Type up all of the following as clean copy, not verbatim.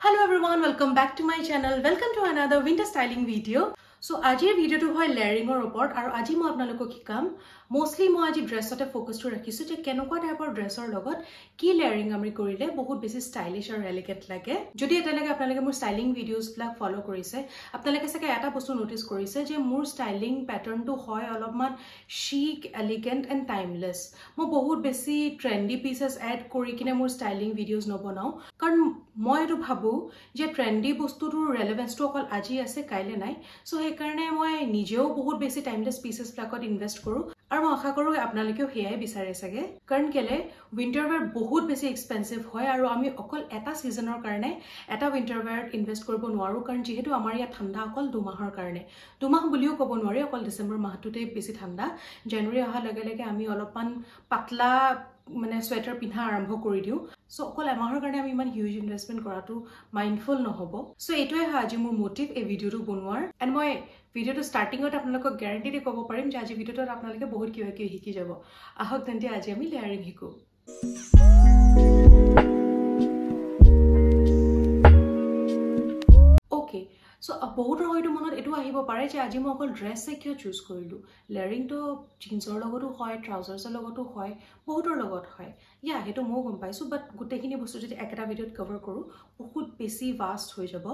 Hello everyone, welcome back to my channel. Welcome to another winter styling video. So ajir video to hoy layering or report aru aji mo apnaloko kikam mostly mo aji dress ote focus to rakhisu je kenokwa type or dress or logot ki layering amri korile bahut besi stylish or elegant lage jodi eta lage apnalage mur styling videos blog follow korise apnalage sake eta bostu notice korise je mur styling pattern to hoy alopman chic elegant and timeless mo bahut besi trendy pieces add kori kine mur styling videos no banao karon মই এটো ভাবু যে trendy বস্তুটোৰ ৰেলেভেন্স টো অকল আজি আছে কাইলে নাই সো হে কাৰণে মই নিজেও বহুত বেছি টাইমলেস পিসেস প্লাকত ইনভেস্ট কৰো আৰু মই আশা কৰো আপোনালোকেও হেয়াই বিচাৰে সগে কাৰণ কেলে উইন্টাৰ ওয়্যাৰ বহুত বেছি এক্সপেন্সিভ হয় আৰু আমি অকল এটা সিজনৰ কাৰণে এটা উইন্টাৰ ওয়্যাৰত ইনভেস্ট কৰিব নোৱাৰো কাৰণ যেহেতু আমাৰ ইয়া ঠাণ্ডা অকল দুমাহৰ কাৰণে দুমাহ বুলিও ক'ব নোৱাৰি অকল ডিসেম্বৰ মাহটোতে বেছি ঠাণ্ডা জানুৱাৰী অহা লগে লগে আমি অলপমান পাতলা মানে সোয়েটাৰ পিন্ধা আৰম্ভ কৰি দিও সো অকল এমাহৰ কাৰণে আমি ইমান হিউজ ইনভেষ্টমেন্ট কৰাটো মাইন্ডফুল নহব সো এটোই হয় আজি মোৰ মোটিভ এই ভিডিওটো বনোৱাৰ এন্ড মই ভিডিওটো স্টাৰ্টিংত আপোনালোকক গ্যাৰান্টি দি ক'ব পাৰিম যে আজি ভিডিওটোত আপোনালোকে বহুত কিবা কিবি শিকি যাব আহক তেন্তে আজি আমি লেয়াৰিং শিকো ওকে সো বহুতৰ হয়তো মনত এটো আহিব পাৰে যে আজি মই অকল ড্ৰেছ কিয় চুজ কৰিলো লেয়াৰিং তো জিন্সৰ লগতো হয় ট্ৰাউজাৰ্ছৰ লগতো হয় বহুতৰ লগত হয় ইয়া হেটো মই গম পাইছো বাট গুটেখিনি বস্তু যদি একটা ভিডিওত কভাৰ কৰো বহুত বেছি ভাস্ট হৈ যাব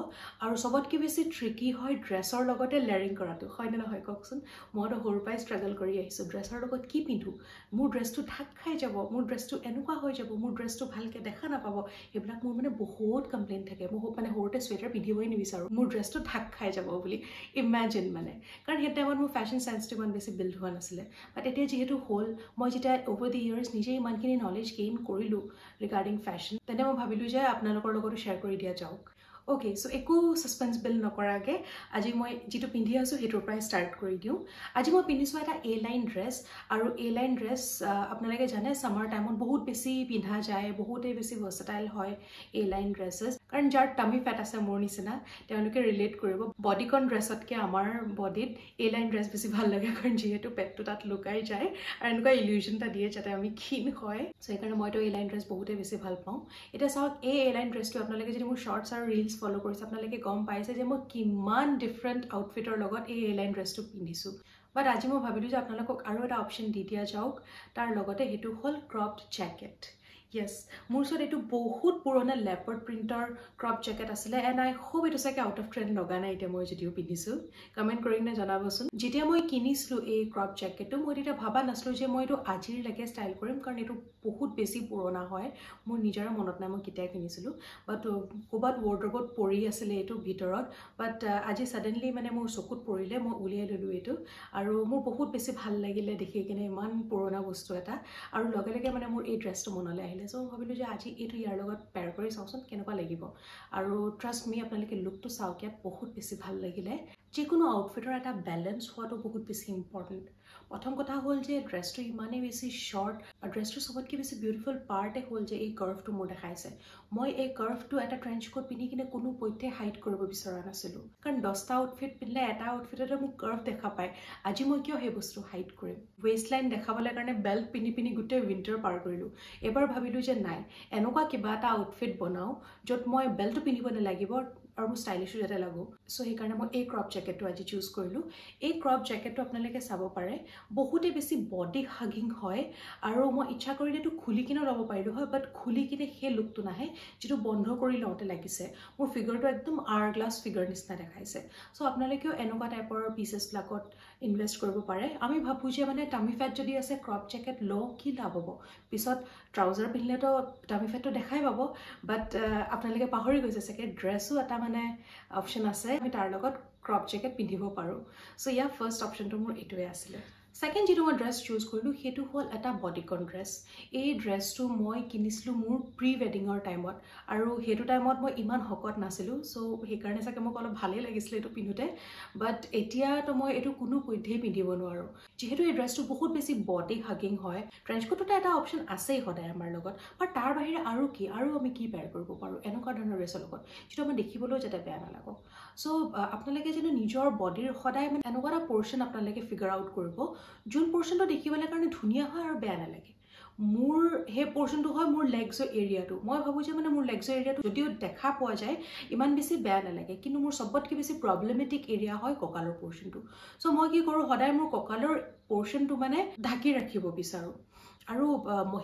আৰু সবতকে বেছি ট্ৰিকি হয় ড্ৰেছৰ লগতে লেয়াৰিং কৰাটো হয় না নহয় ককচোন মইতো সৰু পাই ষ্ট্ৰাগল কৰি আহিছো ড্ৰেছৰ লগত কি পিন্ধু মোৰ ড্ৰেছটো ঠাক খাই যাব মোৰ ড্ৰেছটো এনেকুৱা হৈ যাব মোৰ ড্ৰেছটো ভালকে দেখা নাপাব এইবিলাক মোৰ মানে বহুত কমপ্লেইন থাকে মই মানে সৰুতে সোয়েটাৰ পিন্ধিবই নিবিচাৰো মোৰ ড্ৰেছটো ঠাক খাই যাব বুলি ইমাজিন মানে কাৰণ হেতে টাইমত মোৰ ফ্যাশন সেন্সটো ইমান বেছি বিল্ড হোৱা নাছিলে বাট এতিয়া যেহেতু হল মই যেটা ওভাৰ দি ইয়াৰ্স নিজে ইমানখিনি নলেজ গেইন কৰিলো ৰিগাৰ্ডিং ফ্যাশন তেনে মই ভাবিলো যে আপোনালোকৰ লগতো শেয়াৰ কৰি দিয়া যাওক Okay, so একো সাসপেন্স বিল্ড নকৰাগে আজি মই যেটো পিন্ধি আছো হেটোৰ পৰা স্টাৰ্ট কৰি দিও আজি মই পিন্ধিছো এটা এ লাইন ড্ৰেছ আৰু এ লাইন ড্ৰেছ আপোনালোকে জানে সামাৰ টাইমত বহুত বেছি পিন্ধা যায় বহুতে বেছি ভাৰ্সেটাইল হয় এ লাইন ড্ৰেছেছ কাৰণ যাৰ টামি ফেট আছে মোৰ নিচিনা তেওঁলোকে ৰিলেট কৰিব বডিকন ড্ৰেছতকে আমাৰ বডিত এ লাইন ড্ৰেছ বেছি ভাল লাগে কাৰণ যেহেতু পেটটো তাত লুকাই যায় আৰু এনেকুৱা ইলিউশন এটা দিয়ে যাতে আমি ক্ষীণ হয় সো এইকাৰণে মইতো এ লাইন ড্ৰেছ বহুতে বেছি ভাল পাওঁ এটা চাওক এ লাইন ড্ৰেছটো আপোনালোকে যদি মোৰ শৰ্টছ আৰু ৰিলছ ফলো কৰিছে আপোনালোকে গম পাইছে যে মই কিমান ডিফাৰেন্ট আউটফিটৰ লগত এই এলাইন ড্ৰেছটো পিন্ধিছো বাট আজি মই ভাবিলো যে আপোনালোকক আৰু এটা অপচন দি দিয়া যাওক তাৰ লগতে হেতু হল ক্ৰপড জ্যাকেট Yes, মোৰ ওচৰত এটো বহুত পুৰণা লেপাৰ্ড প্ৰিন্টৰ ক্ৰপ জ্যাকেট আছিল এন্ড আই হোপ এটো সাকে আউট অফ ট্ৰেন্ড লগা নাই এতিয়া মই যদিও পিন্ধিছো কমেন্ট কৰি না জনাবচোন যেতিয়া মই কিনিছিলো এই ক্ৰপ জ্যাকেটটো মই এটা ভাবা নাছিলো যে মই এটো আজিৰ লৈকে ষ্টাইল কৰিম কাৰণ এটো বহুত বেছি পুৰণা হয় মোৰ নিজৰ মনত নাই মই কেতিয়া কিনিছিলো বাট কোবাত ৱাৰ্ড্ৰবত পৰি আছিল এটো ভিতৰত বাট আজি সডেনলি মানে মোৰ চকুত পৰিলে মই উলিয়াই ললো এটো আৰু মোৰ বহুত বেছি ভাল লাগিলে দেখি কিনে ইমান পুৰণা বস্তু এটা আৰু লগে লগে মানে মোৰ এই ড্ৰেছটো মনলৈ সো ভাবিলো যে আজি এটো ইয়াৰ লগত পেয়াৰ কৰি চাওচোন কেনেকুৱা লাগিব আৰু ট্ৰাষ্ট মি আপোনালোকে লুকটো চাওকিয়াত বহুত বেছি ভাল লাগিলে যিকোনো আউটফিটৰ এটা ব্যালেন্স হোৱাটো বহুত বেছি ইম্পৰ্টেন্ট প্ৰথম কথা হল যে ড্ৰেছটো ইমানে বেছি শৰ্ট আৰু ড্ৰেছটো সবতকে বেছি বিউটিফুল পাৰ্টে হল যে এই কাৰ্ভটো মোৰ দেখাইছে মই এই কাৰ্ভটো এটা ট্ৰেঞ্চ কোট পিন্ধি কিনে কোনো পথ্যে হাইড কৰিব বিচৰা নাছিলো কাৰণ 10টা আউটফিট পিন্ধলে এটা আউটফিটতে মোক কাৰ্ভ দেখা পায় আজি মই কিয় হে বস্তু হাইড কৰিম ওয়েস্ট লাইন দেখাবলৈ কাৰণে বেল্ট পিন্ধি পিন্ধি গুটে উইন্টাৰ পাৰ কৰিলো এবাৰ ভাবিলো যে নাই এনেকুৱা কিবা এটা আউটফিট বনাও যত মই বেল্টটো পিন্ধিব নালাগিব আৰু ষ্টাইলিশ যেতে লাগো সো এই কাৰণে মই এই ক্ৰপ জ্যাকেটটো আজি চুজ কৰিলো এই ক্ৰপ জ্যাকেটটো আপোনালোকে চাব পাৰে বহুতে বেছি বডি হাগিং হয় আৰু মই ইচ্ছা কৰিলেটো খুলি কিনে ল'ব পাৰিলো হয় বাট খুলি কিনে হে লুকটো নাহে যেটো বন্ধ কৰি লওঁতে লাগিছে মোৰ ফিগাৰটো একদম আৰ গ্লাস ফিগাৰ নিচিনা দেখাইছে সো আপোনালোকেও এনেকুৱা টাইপৰ পিসেস প্লাকত ইনভেস্ট কৰিব পাৰে আমি ভাবু যে মানে টামি ফেট যদি আছে ক্ৰপ জ্যাকেট ল কি লাভ হ'ব পিছত ট্ৰাউজাৰ পিন্ধিলেতো টামি ফেটটো দেখাই পাব বাট আপোনালোকে পাহৰি গৈছে সকে ড্ৰেছও এটা মানে অপচন আছে আমি তাৰ লগত ক্ৰপ জ্যাকেট পিন্ধিব পাৰো সো ইয়া ফাৰ্স্ট অপচনটো মোৰ এটোৱে আছিল সেকেন্ড যেটো মই ড্ৰেছ চুজ কৰিলো হেতু হল এটা বডিকন ড্ৰেছ এই ড্ৰেছটো মই কিনিছিলো মোৰ প্ৰি ৱেডিঙৰ টাইমত আৰু হেতু টাইমত মই ইমান হকত নাছিলো সো সেই কাৰণে সাকে মোক অলপ ভালেই লাগিছিল এটো পিন্ধুতে বাট এতিয়া তো মই এটো কোনো পথ্যে পিন্ধিব নোৱাৰো যেহেতু এই ড্ৰেছটো বহুত বেছি বডি হাগিং হয় ট্ৰেঞ্চ কোটতে এটা অপচন আছেই হদায় আমাৰ লগত বাট তাৰ বাহিৰে আৰু আমি কি পেয়াৰ কৰিব পাৰো এনেকুৱা ধৰণৰ ড্ৰেছৰ লগত যেটো মই দেখিবলৈ যাতে বেয়া নালাগক সো আপোনালোকে যেন নিজৰ বডিৰ হদায় মানে এনেকুৱা এটা পোৰশন আপোনালোকে ফিগাৰ আউট কৰিব যোন পোৰশনটো দেখিবলৈ কাৰণে ধুনিয়া হয় আৰু বেয়া নালাগে মোৰ হে পোৰ্শনটো হয় মোৰ লেগছৰ এৰিয়াটো মই ভাবো যে মানে মোৰ লেগছৰ এৰিয়াটো যদিও দেখা পোৱা যায় ইমান বেছি বেয়া নালাগে কিন্তু মোৰ সবতকৈ বেছি প্ৰবলেমেটিক এৰিয়া হয় কঁকালৰ পোৰ্শনটো সো মই কি কৰো সদায় মোৰ কঁকালৰ পোৰ্শনটো মানে ঢাকি ৰাখিব বিচাৰো আৰু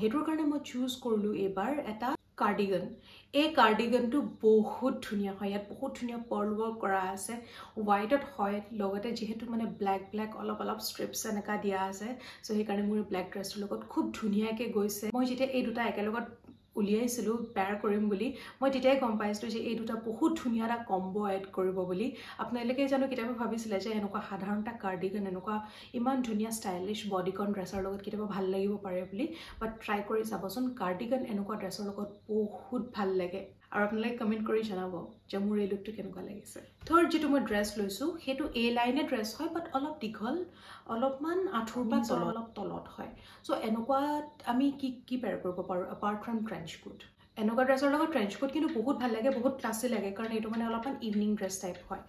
হেতুৰ কাৰণে মই চুজ কৰিলো এবাৰ এটা কাৰ্ডিগান এই কাৰ্ডিগানটো বহুত ধুনীয়া হয় ইয়াত বহুত ধুনীয়া পাৰ্ল ৱৰ্ক কৰা আছে হোৱাইটত হয় লগতে যেহেতু মানে ব্ল্যাক অলপ ষ্ট্ৰিপছ এনেকা দিয়া আছে সো সেইকাৰণে মোৰ ব্ল্যাক ড্ৰেছৰ লগত খুব ধুনীয়াকৈ গৈছে মই যেতিয়া এই দুটা একেলগত উলিয়াইছিলো পেয়াৰ কৰিম বুলি মই তেতিয়াই গম পাইছিলো যে এই দুটা বহুত ধুনীয়া এটা কম্বো এড কৰিব বুলি আপোনালোকে জানো কেতিয়াবা ভাবিছিলে যে এনেকুৱা সাধাৰণ এটা কাৰ্ডিগান এনেকুৱা ইমান ধুনীয়া ষ্টাইলিছ বডিকন ড্ৰেছৰ লগত কেতিয়াবা ভাল লাগিব পাৰে বুলি বাট ট্ৰাই কৰি চাবচোন কাৰ্ডিগান এনেকুৱা ড্ৰেছৰ লগত বহুত ভাল লাগে আৰু আপোনালোকে কমেন্ট কৰি জনাব যে মোৰ এই লুকটো কেনেকুৱা লাগিছে ধৰ যেটো মই ড্ৰেছ লৈছো হেতু এ লাইনে ড্ৰেছ হয় বাট অলপ দীঘল অলপমান আঁঠুৰ পৰা অলপ তলত হয় সো এনেকুৱা আমি কি পেয়াৰ কৰিব পাৰো এপাৰ্ট ফ্ৰম ট্ৰেঞ্চ কোট এনেকুৱা ড্ৰেছৰ লগত ট্ৰেঞ্চ কোট কিন্তু বহুত ভাল লাগে বহুত ক্লাসি লাগে কাৰণ এইটো মানে অলপমান ইভিনিং ড্ৰেছ টাইপ হয়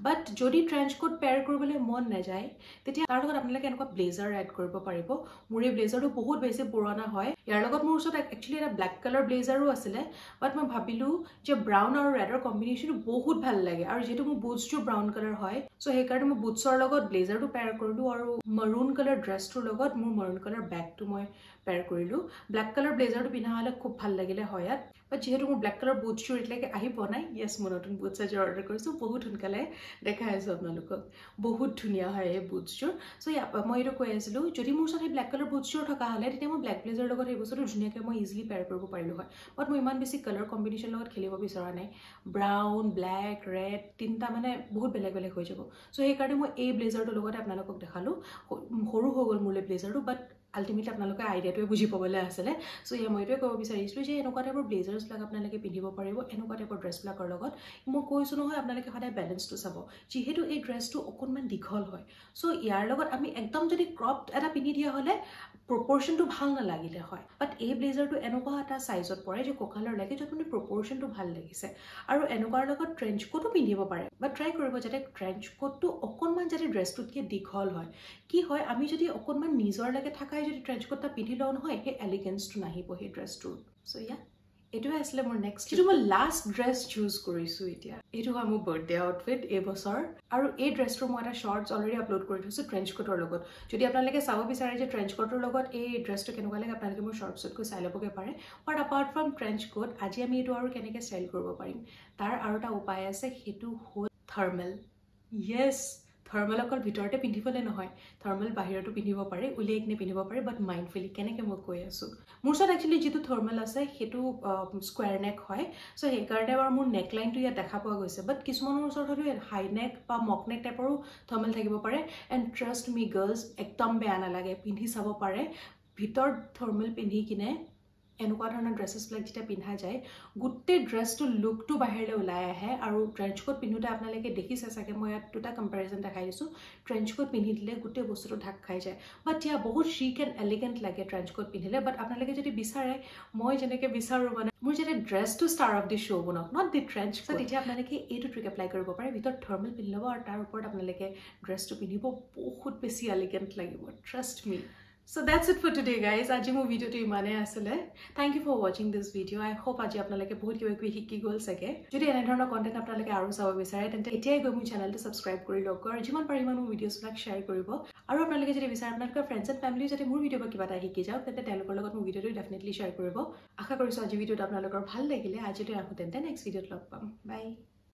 বাট যদি ট্ৰেঞ্চ কোট পেয়াৰ কৰিবলৈ মন নাযায় তেতিয়া তাৰ লগত আপোনালোকে এনেকুৱা ব্লেজাৰ এড কৰিব পাৰিব মোৰ এই ব্লেজাৰটো বহুত বেছি পুৰণা হয় ইয়াৰ লগত মোৰ ওচৰত একচুয়ালি এটা ব্ল্যাক কালাৰ ব্লেজাৰো আছিলে বাট মই ভাবিলো যে ব্ৰাউন আৰু ৰেডৰ কম্বিনেশ্যনটো বহুত ভাল লাগে আৰু যেটো মোৰ বুটছটো ব্ৰাউন কালাৰ হয় সো সেইকাৰণে মই বুটছৰ লগত ব্লেজাৰটো পেয়াৰ কৰিলো আৰু মাৰুন কালাৰ ড্ৰেছটোৰ লগত মোৰ মাৰুন কালাৰ বেগটো মই পেয়াৰ কৰিলো ব্ল্যাক কালাৰ ব্লেজাৰটো পিন্ধা হলে খুব ভাল লাগিলে হয় ইয়াত বাট যেহেতু মোৰ ব্ল্যাক কালাৰ বুটছটো এতিয়ালৈকে আহি পোৱা নাই ইয়েছ মই নতুন বুটছ এযোৰ অৰ্ডাৰ কৰিছো বহুত সোনকালে দেখাই আছো আপোনালোকক বহুত ধুনীয়া হয় এই বুটছযোৰ সো মই এইটো কৈ আছিলো যদি মোৰ ওচৰত এই ব্ল্যাক কালাৰ বুটছযোৰ থকা হলে তেতিয়া মই ব্ল্যাক ব্লেজাৰৰ লগত এই বস্তুটো ধুনীয়াকৈ মই ইজিলি পেয়াৰ কৰিব পাৰিলো হয় বাট মই ইমান বেছি কালাৰ কম্বিনেশ্যন লগত খেলিব বিচৰা নাই ব্ৰাউন ব্ল্যাক ৰেড তিনটা মানে বহুত বেলেগ বেলেগ হৈ যাব সো সেইকাৰণে মই এই ব্লেজাৰটোৰ লগত আপোনালোকক দেখালো সৰু হৈ গ'ল মোৰ ব্লেজাৰটো বাট আল্টিমেটলি আপোনালোকে আইডিয়াটোৱে বুজি পাবলৈ আছিলে সো মই এইটোৱে ক'ব বিচাৰিছিলো যে এনেকুৱা টাইপৰ ব্লেজাৰ্ছবিলাক আপোনালোকে পিন্ধিব পাৰিব এনেকুৱা টাইপৰ ড্ৰেছবিলাকৰ লগত মই কৈছো নহয় আপোনালোকে সদায় বেলেঞ্চটো চাব যেহেতু এই ড্ৰেছটো অকণমান দীঘল হয় সো ইয়াৰ লগত আমি একদম যদি ক্ৰপ এটা পিন্ধি দিয়া হলে প্ৰপৰ্শনটো ভাল নালাগিলে হয় বাট এই ব্লেজাৰটো এনেকুৱা এটা সাইজত পৰে যে কঁকালৰ লাগে যত মানে প্ৰপৰ্শনটো ভাল লাগিছে আৰু এনেকুৱাৰ লগত ট্ৰেঞ্চ কোটো পিন্ধিব পাৰে বাট ট্ৰাই কৰিব যাতে ট্ৰেঞ্চ কোটটো অকণমান যাতে ড্ৰেছটোতকৈ দীঘল হয় কি হয় আমি যদি অকণমান নিজৰ লাগে থাকাই যদি ট্ৰেঞ্চ কোটটা পিন্ধি লওঁ নহয় সেই এলিগেন্সটো নাহিব সেই ড্ৰেছটোৰ সো ইয়া এটোৱে আসলে মোৰ নেক্সট যেটো মই লাষ্ট ড্ৰেছ চুজ কৰিছো এতিয়া এটো হয় মোৰ বাৰ্থডে আউটফিট এই বছৰ আৰু এই ড্ৰেছটো মই এটা শৰ্টছ অলৰেডি আপলোড কৰি থৈছো ট্ৰেঞ্চ কোটৰ লগত যদি আপোনালোকে চাব বিচাৰে যে ট্ৰেঞ্চ কোটৰ লগত এই ড্ৰেছটো কেনেকুৱা লাগে আপোনালোকে মোৰ শৰ্টছত গৈ চাই ল'বগে পাৰে বাট এপাৰ্ট ফ্ৰম ট্ৰেঞ্চ কোট আজি আমি এটো আৰু কেনেকৈ ষ্টাইল কৰিব পাৰিম তাৰ আৰু এটা উপায় আছে হেতু হ'ল থাৰ্মেল ইয়েছ থাৰ্মেল অকল ভিতৰতে পিন্ধিবলৈ নহয় থাৰ্মেল বাহিৰতো পিন্ধিব পাৰে উলিয়াই কিনে পিন্ধিব পাৰে বাট মাইণ্ডফুলি কেনেকৈ মই কৈ আছো মোৰ ওচৰত একচুৱেলি যেটো থাৰ্মেল আছে হেতু স্কোয়াৰ নেক হয় সো সেইকাৰণে বাৰু মোৰ নেকলাইনটো ইয়াত দেখা পোৱা গৈছে বাট কিছুমানৰ ওচৰত হয়তো হাই নেক বা মক নেক টাইপৰো থাৰ্মেল থাকিব পাৰে এণ্ড ট্ৰাষ্ট মি গাৰ্লছ একদম বেয়া নালাগে পিন্ধি চাব পাৰে ভিতৰত থাৰ্মেল পিন্ধি কিনে এনেকুৱা ধৰণৰ ড্ৰেছেছবিলাক যেতিয়া পিন্ধা যায় গোটেই ড্ৰেছটো লুকটো বাহিৰলৈ ওলাই আহে আৰু ট্ৰেঞ্চ কোট পিন্ধোতে আপোনালোকে দেখিছে চাগে মই ইয়াত দুটা কম্পেৰিজন দেখাই দিছোঁ ট্ৰেঞ্চ কোট পিন্ধি দিলে গোটেই বস্তুটো ঢাক খাই যায় বাট ইয়াত বহুত চিক এণ্ড এলিগেণ্ট লাগে ট্ৰেঞ্চ কোট পিন্ধিলে বাট আপোনালোকে যদি বিচাৰে মই যেনেকৈ বিচাৰোঁ মানে মোৰ যেতিয়া ড্ৰেছটো ষ্টাৰ অফ দি শ্ব' বনাওক নট দি ট্ৰেঞ্চ কোট তেতিয়া আপোনালোকে এইটো ট্ৰিক এপ্লাই কৰিব পাৰে ভিতৰত থাৰ্মেল পিন্ধি ল'ব আৰু তাৰ ওপৰত আপোনালোকে ড্ৰেছটো পিন্ধিব বহুত বেছি এলিগেণ্ট লাগিব trust me So that's it for today guys. Aji mo video to imane asile. Thank you for watching this video. I hope aji apnalake bahut kiba kibi hikki gol sage. Jodi ene dhoroner content apnalake aru sabo bisare tente etiai goi mu channel to subscribe kori log aru jiman pari manu videos bilak share koribo. Aru apnalake jodi bisare apnalok friends and family jodi mur video ba kiba ta hikki jaok tente telokor logot mu video to definitely share koribo. Asha korisu aji video ta apnalokor bhal lagile aji to akhu tente next video log pam. Bye.